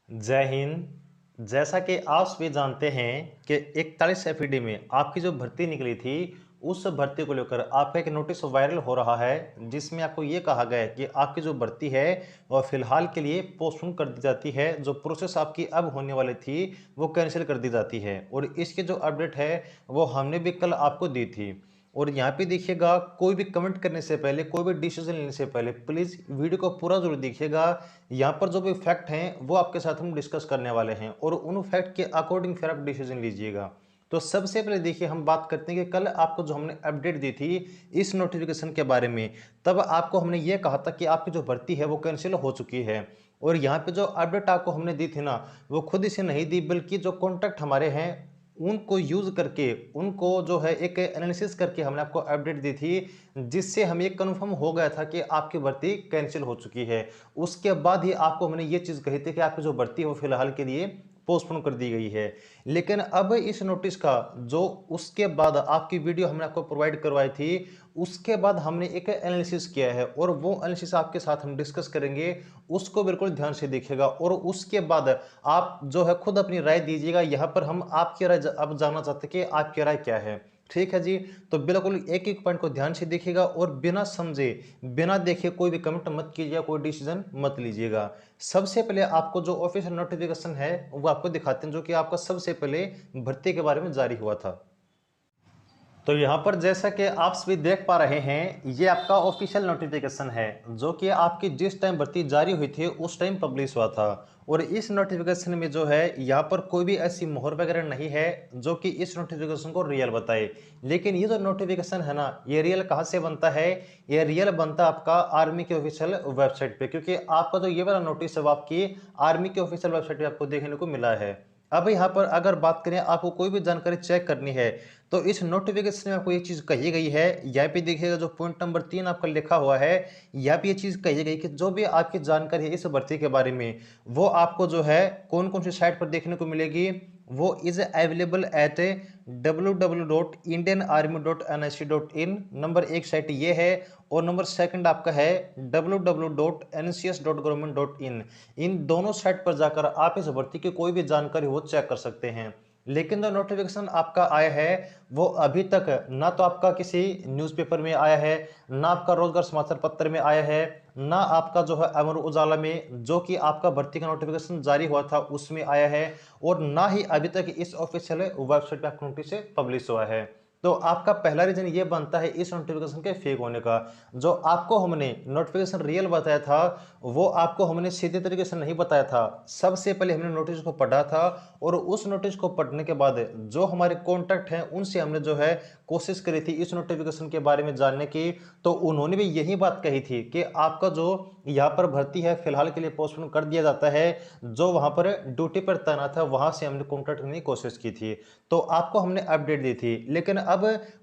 जय हिंद। जैसा कि आप सभी जानते हैं कि 41 एफईडी में आपकी जो भर्ती निकली थी, उस भर्ती को लेकर आपका एक नोटिस वायरल हो रहा है, जिसमें आपको ये कहा गया है कि आपकी जो भर्ती है वह फिलहाल के लिए पोस्टपोन कर दी जाती है। जो प्रोसेस आपकी अब होने वाली थी वो कैंसिल कर दी जाती है और इसकी जो अपडेट है वो हमने भी कल आपको दी थी। और यहाँ पे देखिएगा, कोई भी कमेंट करने से पहले, कोई भी डिसीजन लेने से पहले प्लीज़ वीडियो को पूरा जरूर देखिएगा। यहाँ पर जो भी फैक्ट हैं वो आपके साथ हम डिस्कस करने वाले हैं और उन फैक्ट के अकॉर्डिंग फिर आप डिसीजन लीजिएगा। तो सबसे पहले देखिए, हम बात करते हैं कि कल आपको जो हमने अपडेट दी थी इस नोटिफिकेशन के बारे में, तब आपको हमने ये कहा था कि आपकी जो भर्ती है वो कैंसिल हो चुकी है। और यहाँ पे जो अपडेट आपको हमने दी थी ना, वो खुद इसे नहीं दी, बल्कि जो कॉन्टैक्ट हमारे हैं उनको यूज करके, उनको जो है एक एनालिसिस करके हमने आपको अपडेट दी थी, जिससे हमें ये कंफर्म हो गया था कि आपकी भर्ती कैंसिल हो चुकी है। उसके बाद ही आपको हमने ये चीज़ कही थी कि आपकी जो भर्ती है वो फिलहाल के लिए पोस्टपोन कर दी गई है। लेकिन अब इस नोटिस का जो उसके बाद आपकी वीडियो हमने आपको प्रोवाइड करवाई थी, उसके बाद हमने एक एनालिसिस किया है और वो एनालिसिस आपके साथ हम डिस्कस करेंगे। उसको बिल्कुल ध्यान से देखिएगा और उसके बाद आप जो है खुद अपनी राय दीजिएगा। यहाँ पर हम आपकी राय अब जानना चाहते हैं कि आपकी राय क्या है। ठीक है जी। तो बिल्कुल एक एक पॉइंट को ध्यान से देखिएगा और बिना समझे, बिना देखे कोई भी कमेंट मत कीजिएगा, कोई डिसीजन मत लीजिएगा। सबसे पहले आपको जो ऑफिशियल नोटिफिकेशन है वो आपको दिखाते हैं, जो कि आपका सबसे पहले भर्ती के बारे में जारी हुआ था। तो यहाँ पर जैसा कि आप सभी देख पा रहे हैं, ये आपका ऑफिशियल नोटिफिकेशन है, जो कि आपकी जिस टाइम भर्ती जारी हुई थी उस टाइम पब्लिश हुआ था। और इस नोटिफिकेशन में जो है यहाँ पर कोई भी ऐसी मोहर वगैरह नहीं है जो कि इस नोटिफिकेशन को रियल बताए। लेकिन ये जो नोटिफिकेशन है ना, ये रियल कहाँ से बनता है? ये रियल बनता है आपका आर्मी के ऑफिशियल वेबसाइट पे, क्योंकि आपका जो ये वाला नोटिस है वो आपकी आर्मी के ऑफिशियल वेबसाइट पे आपको देखने को मिला है। अब यहाँ पर अगर बात करें, आपको कोई भी जानकारी चेक करनी है तो इस नोटिफिकेशन में आपको ये चीज़ कही गई है। यहाँ पे देखिएगा, जो पॉइंट नंबर 3 आपका लिखा हुआ है, यहाँ पे ये चीज़ कही गई कि जो भी आपकी जानकारी है इस भर्ती के बारे में, वो आपको जो है कौन कौन सी साइट पर देखने को मिलेगी। वो is available at www.indianarmy.nic.in। Number एक साइट ये है और नंबर सेकंड आपका है www.ncs.government.in। इन दोनों साइट पर जाकर आप इस भर्ती की कोई भी जानकारी वो चेक कर सकते हैं। लेकिन जो नोटिफिकेशन आपका आया है वो अभी तक ना तो आपका किसी न्यूज़पेपर में आया है, ना आपका रोजगार समाचार पत्र में आया है, ना आपका जो है अमर उजाला में जो कि आपका भर्ती का नोटिफिकेशन जारी हुआ था उसमें आया है, और ना ही अभी तक इस ऑफिशियल वेबसाइट पे आपका नोटिस पब्लिश हुआ है। तो आपका पहला रीजन ये बनता है इस नोटिफिकेशन के फेक होने का। जो आपको हमने नोटिफिकेशन रियल बताया था वो आपको हमने सीधे तरीके से नहीं बताया था। सबसे पहले हमने नोटिस को पढ़ा था और उस नोटिस को पढ़ने के बाद जो हमारे कॉन्टैक्ट हैं उनसे हमने जो है कोशिश करी थी इस नोटिफिकेशन के बारे में जानने की। तो उन्होंने भी यही बात कही थी कि आपका जो यहाँ पर भर्ती है फिलहाल के लिए पोस्टपोन कर दिया जाता है। जो वहां पर ड्यूटी पर तैनात है वहां से हमने कॉन्टैक्ट करने की कोशिश की थी, तो आपको हमने अपडेट दी थी। लेकिन अब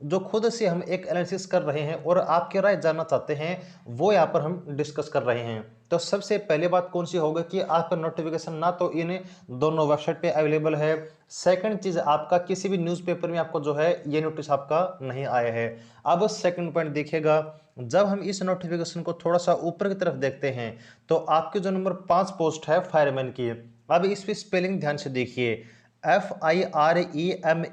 जो खुद से हम एक एनालिसिस कर रहे हैं और आपकी राय जानना चाहते हैं, वो यहाँ पर हम डिस्कस कर रहे हैं। तो सबसे पहले बात कौन सी होगी कि आपका नोटिफिकेशन ना तो इन दोनों वेबसाइट पे अवेलेबल है। सेकंड चीज, आपका किसी भी न्यूज़पेपर में आपको जो है ये नोटिस आपका नहीं आया है। अब सेकंड पॉइंट देखिएगा, जब हम इस नोटिफिकेशन को थोड़ा सा ऊपर की तरफ देखते हैं तो आपकी जो नंबर 5 पोस्ट है फायरमैन की, अब इस पे स्पेलिंग ध्यान से देखिए। FIREMAN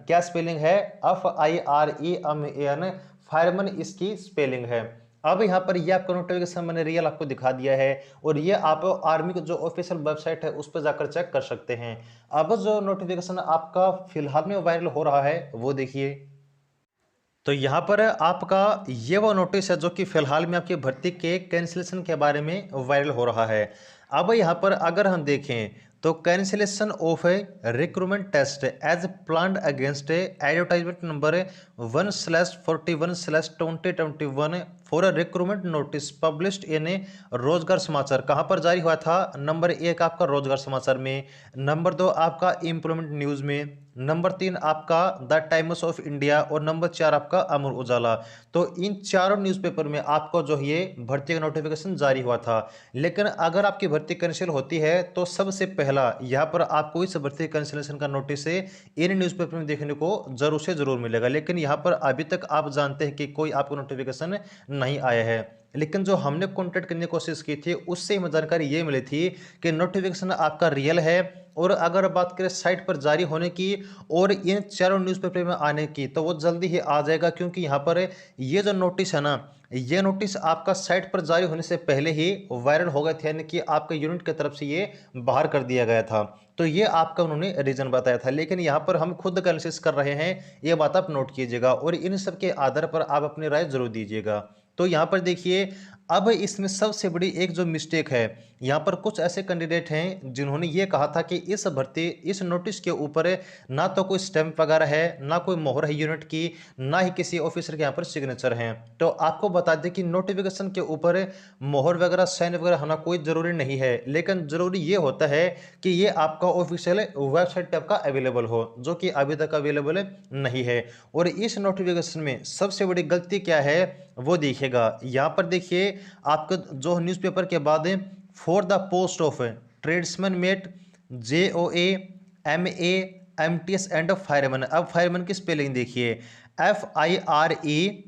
क्या स्पेलिंग है? FIREMAN, फायरमैन इसकी स्पेलिंग है। अब यहाँ पर ये आपका नोटिफिकेशन मैंने रियल आपको दिखा दिया है और ये आप आर्मी की जो ऑफिशियल वेबसाइट है उस पर जाकर चेक कर सकते हैं। अब जो नोटिफिकेशन आपका फिलहाल में वायरल हो रहा है वो देखिए। तो यहाँ पर आपका ये वो नोटिस है जो कि फिलहाल में आपकी भर्ती के कैंसिलेशन के बारे में वायरल हो रहा है। अब यहाँ पर अगर हम देखें तो cancellation of a recruitment test as planned against advertisement number 1/41/2021 for recruitment notice published in Rozgar Samachar. कहाँ पर जारी हुआ था? नंबर 1 आपका रोजगार समाचार में, नंबर 2 आपका एम्प्लॉयमेंट न्यूज़ में, नंबर 3 आपका द टाइम्स ऑफ इंडिया और नंबर 4 आपका अमर उजाला। तो इन चारों न्यूज़पेपर में आपको जो ये भर्ती का नोटिफिकेशन जारी हुआ था। लेकिन अगर आपकी भर्ती कैंसिल होती है तो सबसे पहला यहाँ पर आपको इस भर्ती कैंसिलेशन का नोटिस इन न्यूज़पेपर में देखने को जरूर से जरूर मिलेगा। लेकिन यहाँ पर अभी तक आप जानते हैं कि कोई आपको नोटिफिकेशन नहीं आया है। लेकिन जो हमने कॉन्टैक्ट करने की कोशिश की थी उससे हमें जानकारी ये मिली थी कि नोटिफिकेशन आपका रियल है। और अगर बात करें साइट पर जारी होने की और इन चारों न्यूज़पेपर में आने की, तो वो जल्दी ही आ जाएगा, क्योंकि यहाँ पर ये जो नोटिस है ना, ये नोटिस आपका साइट पर जारी होने से पहले ही वायरल हो गए थे, यानी कि आपके यूनिट की तरफ से ये बाहर कर दिया गया था। तो ये आपका उन्होंने रीजन बताया था, लेकिन यहाँ पर हम खुद एनालिसिस कर रहे हैं, ये बात आप नोट कीजिएगा और इन सब के आधार पर आप अपनी राय जरूर दीजिएगा। तो यहाँ पर देखिए, अब इसमें सबसे बड़ी एक जो मिस्टेक है, यहाँ पर कुछ ऐसे कैंडिडेट हैं जिन्होंने ये कहा था कि इस नोटिस के ऊपर ना तो कोई स्टैंप वगैरह है, ना कोई मोहर है यूनिट की, ना ही किसी ऑफिसर के यहाँ पर सिग्नेचर हैं। तो आपको बता दें कि नोटिफिकेशन के ऊपर मोहर वगैरह साइन वगैरह होना कोई ज़रूरी नहीं है, लेकिन ज़रूरी ये होता है कि ये आपका ऑफिशियल वेबसाइट पर आपका अवेलेबल हो, जो कि अभी तक अवेलेबल नहीं है। और इस नोटिफिकेशन में सबसे बड़ी गलती क्या है वो देखिएगा। यहाँ पर देखिए, आपका जो न्यूज़पेपर के बाद for the post of tradesman met JOAMAMTS and fireman. अब फायरमैन की स्पेलिंग देखिए, FIREMEN,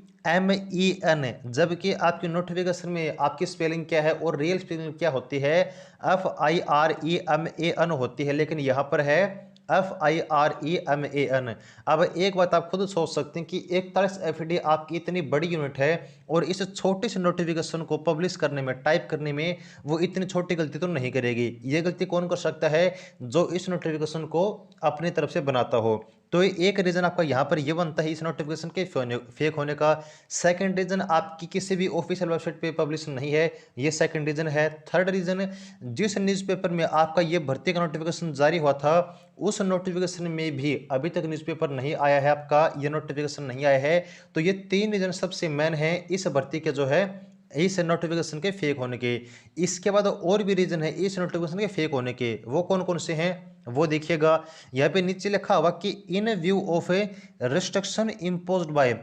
जबकि आपकी नोटिफिकेशन में आपकी स्पेलिंग क्या है और रियल स्पेलिंग क्या होती है, FIREMAN होती है, लेकिन यहाँ पर है FIREMAN। अब एक बात आप खुद सोच सकते हैं कि 41 FD आपकी इतनी बड़ी यूनिट है और इस छोटे से नोटिफिकेशन को पब्लिश करने में, टाइप करने में वो इतनी छोटी गलती तो नहीं करेगी। ये गलती कौन कर सकता है, जो इस नोटिफिकेशन को अपनी तरफ से बनाता हो। तो एक रीजन आपका यहाँ पर ये बनता है इस नोटिफिकेशन के फेक होने का। सेकंड रीजन आपकी किसी भी ऑफिशियल वेबसाइट पे पब्लिश नहीं है, ये सेकंड रीजन है। थर्ड रीजन, जिस न्यूज़पेपर में आपका ये भर्ती का नोटिफिकेशन जारी हुआ था उस नोटिफिकेशन में भी अभी तक न्यूज़पेपर नहीं आया है, आपका ये नोटिफिकेशन नहीं आया है। तो ये तीन रीजन सबसे मेन है इस भर्ती के जो है इस नोटिफिकेशन के फेक होने के। इसके बाद और भी रीजन है इस नोटिफिकेशन के फेक होने के, वो कौन कौन से हैं वो देखिएगा। यहाँ पे नीचे लिखा हुआ कि इन view of A restriction imposed bye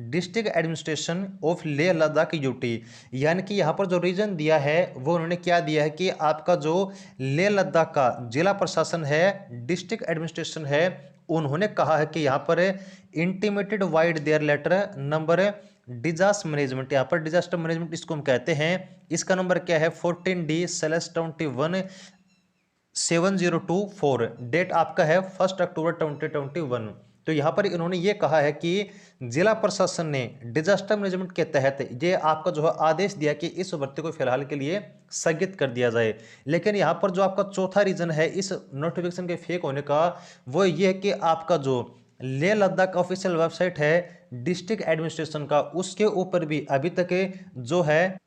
district administration of Leh Ladakh UT, यानी कि यहाँ पर जो रीजन दिया है वो उन्होंने क्या दिया है कि आपका जो लेह लद्दाख का जिला प्रशासन है, डिस्ट्रिक्ट एडमिनिस्ट्रेशन है, उन्होंने कहा है कि यहाँ पर intimated vide their letter number disaster management, यहाँ पर डिजास्टर मैनेजमेंट इसको हम कहते हैं, इसका नंबर क्या है 14D/21/7024, डेट आपका है 1 अक्टूबर 2021। तो यहाँ पर इन्होंने ये कहा है कि जिला प्रशासन ने डिजास्टर मैनेजमेंट के तहत ये आपका जो है आदेश दिया कि इस भर्ती को फिलहाल के लिए स्थगित कर दिया जाए। लेकिन यहाँ पर जो आपका चौथा रीजन है इस नोटिफिकेशन के फेक होने का, वो ये है कि आपका जो लेह लद्दाख ऑफिशियल वेबसाइट है डिस्ट्रिक्ट एडमिनिस्ट्रेशन का, उसके ऊपर भी अभी तक जो है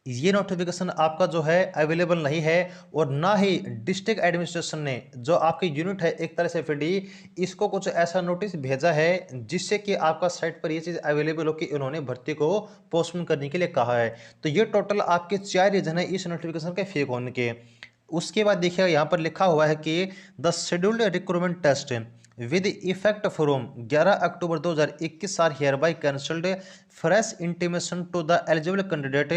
ये नोटिफिकेशन आपका जो है अवेलेबल नहीं है। और ना ही डिस्ट्रिक्ट एडमिनिस्ट्रेशन ने जो आपकी यूनिट है 41 FD, इसको कुछ ऐसा नोटिस भेजा है जिससे कि आपका साइट पर ये चीज़ अवेलेबल हो कि उन्होंने भर्ती को पोस्टपोन करने के लिए कहा है। तो ये टोटल आपके 4 रीजन है इस नोटिफिकेशन के फेक होने के। उसके बाद देखिए यहाँ पर लिखा हुआ है कि the scheduled recruitment test with effect from 11 October 2021 are hereby cancelled, fresh intimation to the eligible candidate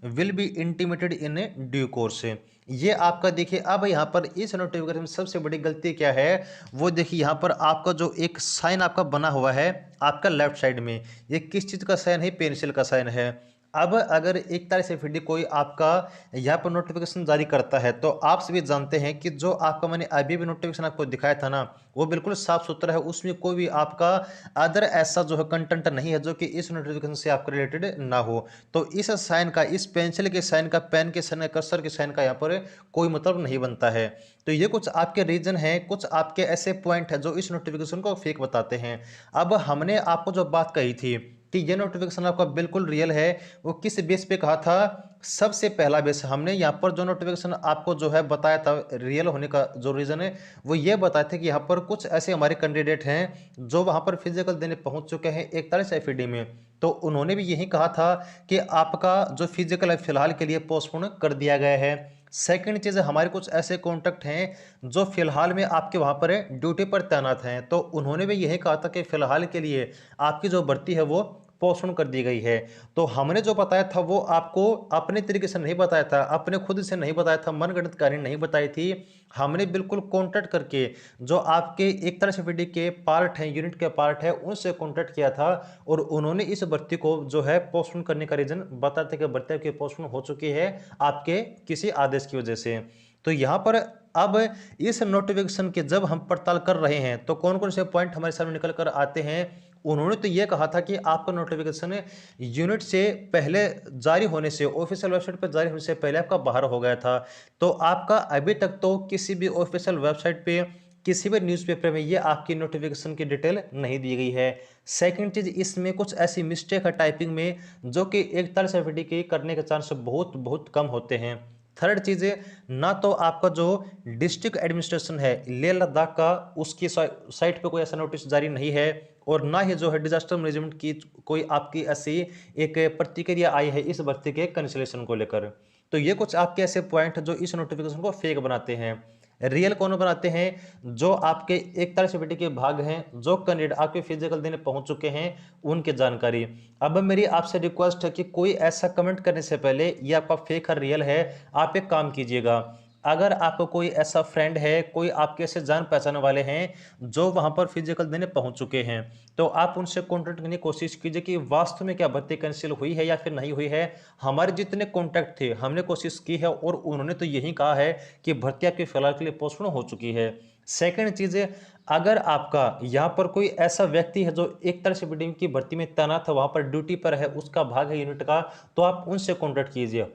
will be intimated in due course. ये आपका देखिए, अब यहाँ पर इस नोटिफिकेशन में सबसे बड़ी गलती क्या है वो देखिए, यहाँ पर आपका जो एक साइन आपका बना हुआ है आपका लेफ्ट साइड में, ये किस चीज़ का साइन है, पेंसिल का साइन है। अब अगर 41 FD कोई आपका यहाँ पर नोटिफिकेशन जारी करता है तो आप सभी जानते हैं कि जो आपका मैंने अभी भी नोटिफिकेशन आपको दिखाया था ना, वो बिल्कुल साफ सुथरा है, उसमें कोई भी आपका अदर ऐसा जो है कंटेंट नहीं है जो कि इस नोटिफिकेशन से आपका रिलेटेड ना हो। तो इस साइन का, इस पेंसिल के साइन का, पेन के साइन का, कर्सर के साइन का यहाँ पर कोई मतलब नहीं बनता है। तो ये कुछ आपके रीजन हैं, कुछ आपके ऐसे पॉइंट है जो इस नोटिफिकेशन को फेक बताते हैं। अब हमने आपको जो बात कही थी कि ये नोटिफिकेशन आपका बिल्कुल रियल है, वो किस बेस पे कहा था, सबसे पहला बेस हमने यहाँ पर जो नोटिफिकेशन आपको जो है बताया था रियल होने का जो रीज़न है वो ये बताया था कि यहाँ पर कुछ ऐसे हमारे कैंडिडेट हैं जो वहाँ पर फिजिकल देने पहुँच चुके हैं 41 FD में। तो उन्होंने भी यही कहा था कि आपका जो फिजिकल है फिलहाल के लिए पोस्टपोन कर दिया गया है। सेकंड चीज़, हमारे कुछ ऐसे कॉन्टैक्ट हैं जो फिलहाल में आपके वहाँ पर ड्यूटी पर तैनात हैं, तो उन्होंने भी यही कहा था कि फिलहाल के लिए आपकी जो भर्ती है वो पोस्टपोन कर दी गई है। तो हमने जो बताया था वो आपको अपने तरीके से नहीं बताया था, अपने खुद से नहीं बताया था, मनगढ़ंत कहानी नहीं बताई थी। हमने बिल्कुल कॉन्टैक्ट करके जो आपके एक तरह से एफडी के पार्ट हैं, यूनिट के पार्ट है, उनसे कॉन्टैक्ट किया था और उन्होंने इस भर्ती को जो है पोस्टपोन करने का रीजन बताते कि भर्ती आपकी पोस्टपोन हो चुकी है आपके किसी आदेश की वजह से। तो यहाँ पर अब इस नोटिफिकेशन के जब हम पड़ताल कर रहे हैं तो कौन कौन से पॉइंट हमारे सामने निकल कर आते हैं। उन्होंने तो ये कहा था कि आपका नोटिफिकेशन यूनिट से पहले जारी होने से, ऑफिशियल वेबसाइट पर जारी होने से पहले आपका बाहर हो गया था। तो आपका अभी तक तो किसी भी ऑफिशियल वेबसाइट पे, किसी भी न्यूज़पेपर में ये आपकी नोटिफिकेशन की डिटेल नहीं दी गई है। सेकंड चीज़, इसमें कुछ ऐसी मिस्टेक है टाइपिंग में जो कि 41 एफडी के करने के चांस बहुत बहुत कम होते हैं। थर्ड चीज़ है, ना तो आपका जो डिस्ट्रिक्ट एडमिनिस्ट्रेशन है लेह लद्दाख का, उसकी साइट पे कोई ऐसा नोटिस जारी नहीं है और ना ही जो है डिजास्टर मैनेजमेंट की कोई आपकी ऐसी एक प्रतिक्रिया आई है इस भर्ती के कैंसिलेशन को लेकर। तो ये कुछ आपके ऐसे पॉइंट हैं जो इस नोटिफिकेशन को फेक बनाते हैं। रियल कौन बनाते हैं? जो आपके एक तरह से बेटे के भाग हैं, जो कैंडिडेट आपके फिजिकल देने पहुंच चुके हैं, उनकी जानकारी। अब मेरी आपसे रिक्वेस्ट है कि कोई ऐसा कमेंट करने से पहले ये आपका फेक है रियल है, आप एक काम कीजिएगा। अगर आपको कोई ऐसा फ्रेंड है, कोई आपके ऐसे जान पहचान वाले हैं जो वहां पर फिजिकल देने पहुंच चुके हैं, तो आप उनसे कॉन्टेक्ट करने की कोशिश कीजिए कि वास्तव में क्या भर्ती कैंसिल हुई है या फिर नहीं हुई है। हमारे जितने कॉन्टैक्ट थे हमने कोशिश की है और उन्होंने तो यही कहा है कि भर्ती आपकी फिलहाल के लिए पोस्टपोन हो चुकी है। सेकंड चीज है, अगर आपका यहाँ पर कोई ऐसा व्यक्ति है जो एक तरह से बीडीएम की भर्ती में तैनात है, वहां पर ड्यूटी पर है, उसका भाग है यूनिट का, तो आप उनसे कॉन्टैक्ट कीजिए।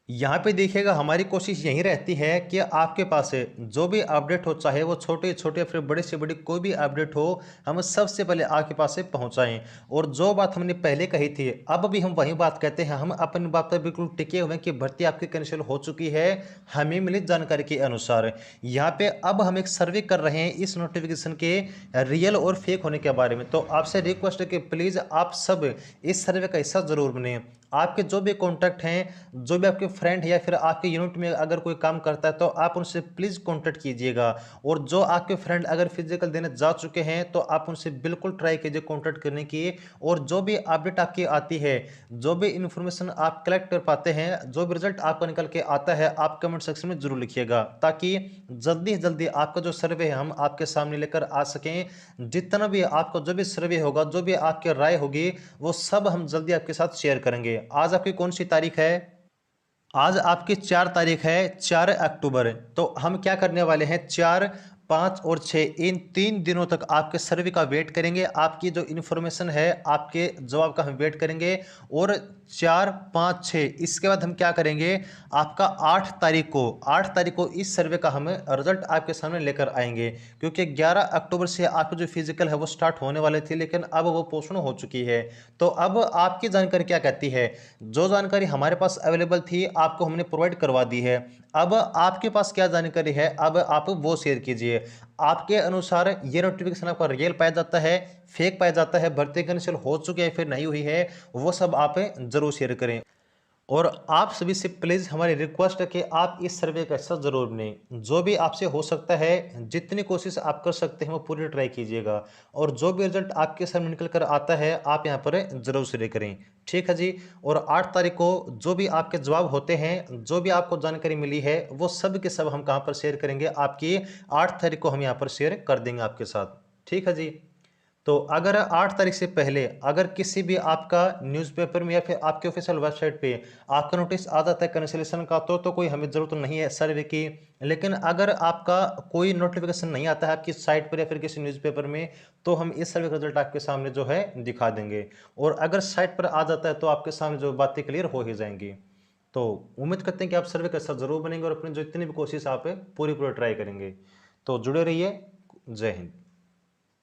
यहाँ पे देखिएगा हमारी कोशिश यही रहती है कि आपके पास है जो भी अपडेट हो, चाहे वो छोटे छोटे फिर बड़े से बड़ी कोई भी अपडेट हो, हम सबसे पहले आपके पास से पहुँचाएं। और जो बात हमने पहले कही थी अब भी हम वही बात कहते हैं, हम अपनी बात पर बिल्कुल टिके हुए हैं कि भर्ती आपकी कैंसिल हो चुकी है हमें मिली जानकारी के अनुसार। यहाँ पे अब हम एक सर्वे कर रहे हैं इस नोटिफिकेशन के रियल और फेक होने के बारे में। तो आपसे रिक्वेस्ट है कि प्लीज़ आप सब इस सर्वे का हिस्सा जरूर बने। आपके जो भी कॉन्टैक्ट हैं, जो भी आपके फ्रेंड है या फिर आपके यूनिट में अगर कोई काम करता है तो आप उनसे प्लीज़ कॉन्टैक्ट कीजिएगा। और जो आपके फ्रेंड अगर फिजिकल देने जा चुके हैं तो आप उनसे बिल्कुल ट्राई कीजिए कॉन्टैक्ट करने की। और जो भी अपडेट आपकी आती है, जो भी इंफॉर्मेशन आप कलेक्ट कर पाते हैं, जो भी रिजल्ट आपका निकल के आता है, आप कमेंट सेक्शन में जरूर लिखिएगा ताकि जल्दी से जल्दी आपका जो सर्वे है हम आपके सामने लेकर आ सकें। जितना भी आपका जो भी सर्वे होगा, जो भी आपकी राय होगी, वो सब हम जल्दी आपके साथ शेयर करेंगे। आज आपकी कौन सी तारीख है? आज आपकी 4 तारीख है, 4 अक्टूबर। तो हम क्या करने वाले हैं, 4, 5 और 6 इन 3 दिनों तक आपके सर्वे का वेट करेंगे। आपकी जो इन्फॉर्मेशन है, आपके जवाब का हम वेट करेंगे। और 4, 5, 6 इसके बाद हम क्या करेंगे, आपका 8 तारीख को इस सर्वे का हम रिजल्ट आपके सामने लेकर आएंगे। क्योंकि 11 अक्टूबर से आपका जो फिजिकल है वो स्टार्ट होने वाले थे, लेकिन अब वो पोस्टपोन हो चुकी है। तो अब आपकी जानकारी क्या कहती है? जो जानकारी हमारे पास अवेलेबल थी आपको हमने प्रोवाइड करवा दी है। अब आपके पास क्या जानकारी है, अब आप वो शेयर कीजिए। आपके अनुसार ये नोटिफिकेशन आपका रियल पाया जाता है, फेक पाया जाता है, भर्ती कैंसिल हो चुकी है फिर नहीं हुई है, वो सब आप जरूर शेयर करें। और आप सभी से प्लीज़ हमारी रिक्वेस्ट है कि आप इस सर्वे का हिस्सा जरूर बनें। जो भी आपसे हो सकता है, जितनी कोशिश आप कर सकते हैं वो पूरी ट्राई कीजिएगा। और जो भी रिजल्ट आपके सामने निकल कर आता है आप यहाँ पर जरूर शेयर करें। ठीक है जी। और 8 तारीख को जो भी आपके जवाब होते हैं, जो भी आपको जानकारी मिली है, वो सब के सब हम कहाँ पर शेयर करेंगे, आपकी 8 तारीख को हम यहाँ पर शेयर कर देंगे आपके साथ। ठीक है जी। तो अगर 8 तारीख से पहले अगर किसी भी आपका न्यूज़पेपर में या फिर आपके ऑफिशियल वेबसाइट पे आपका नोटिस आ जाता है कैंसिलेशन का, तो कोई हमें ज़रूरत नहीं है सर्वे की। लेकिन अगर आपका कोई नोटिफिकेशन नहीं आता है आपकी साइट पर या फिर किसी न्यूज़पेपर में, तो हम इस सर्वे का रिजल्ट आपके सामने जो है दिखा देंगे। और अगर साइट पर आ जाता है तो आपके सामने जो बातें क्लियर हो ही जाएंगी। तो उम्मीद करते हैं कि आप सर्वे का हिस्सा जरूर बनेंगे और अपनी जो इतनी भी कोशिश आप पूरी पूरी ट्राई करेंगे। तो जुड़े रहिए। जय हिंद।